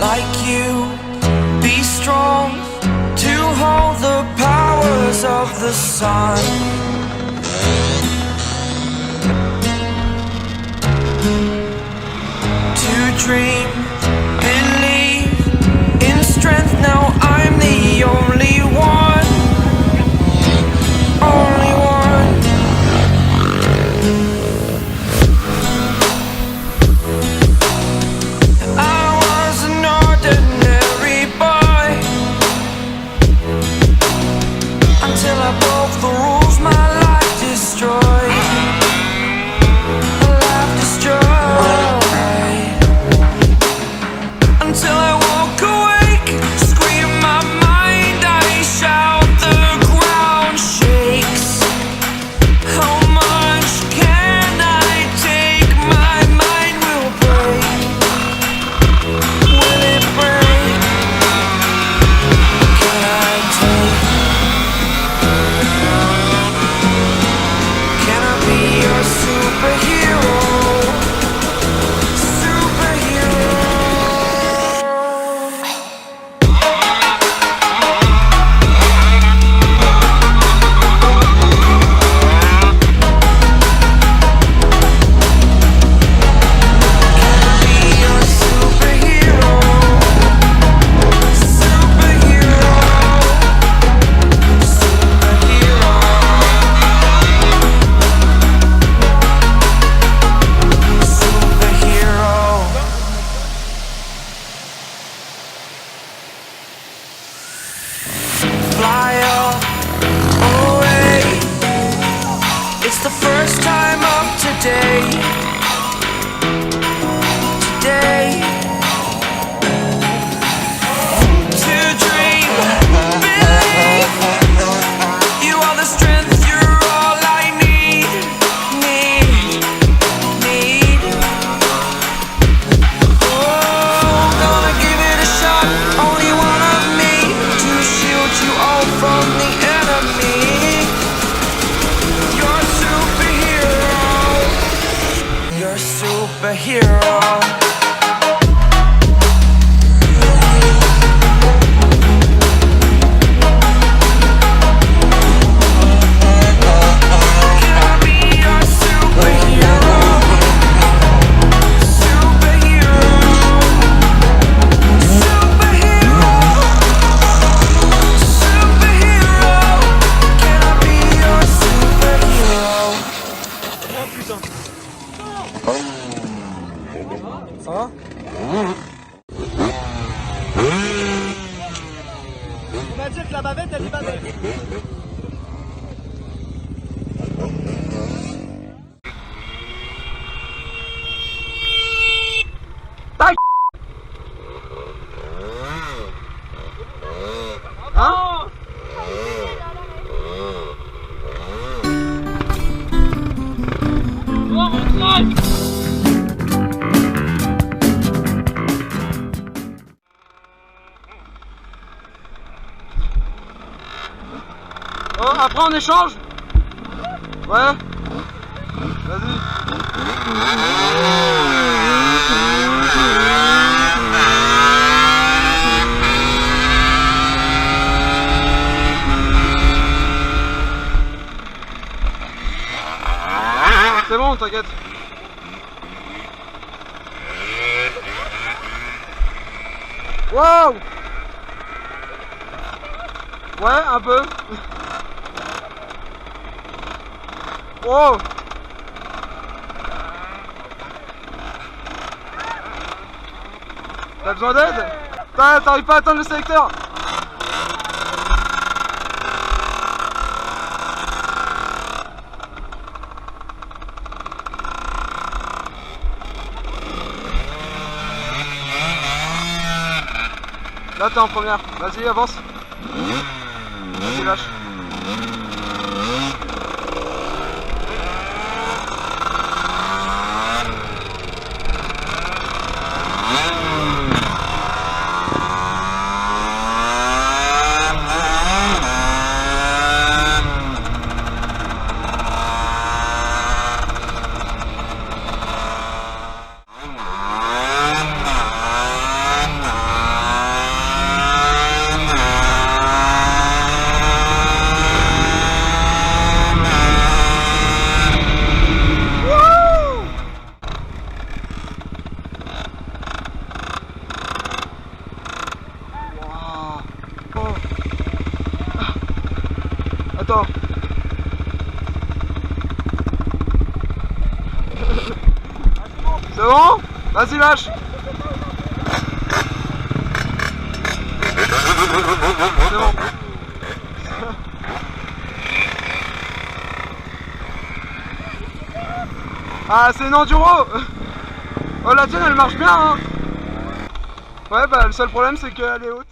like you, be strong to hold the powers of the sun. To dream, believe in strength. Now I'm the only one, only one. I was an ordinary boy until I broke the rules my life destroyed. Until I woke awake, scream my mind, I shout, the ground shakes. How much can I take? My mind will break. Will it break? Can I take? Can I be your superhero? It's the first time of today. Today. To dream, believe. You are the strength, you're all I need. Need. Oh, gonna give it a shot. Only one of me to shield you all from the enemy. Superhero. Ça va? On va dire que la bavette elle est bavette. Hein? Oh, après on échange? Ouais. Vas-y. C'est bon, t'inquiète. Wow! Ouais, un peu. Wow! T'as besoin d'aide? T'arrives pas à atteindre le sélecteur? Là t'es en première, vas-y avance. Vas-y lâche. Attends. C'est bon? Vas-y, lâche. C'est bon. Ah, c'est une enduro. Oh, la tienne elle marche bien hein. Ouais, bah le seul problème c'est qu'elle est haute.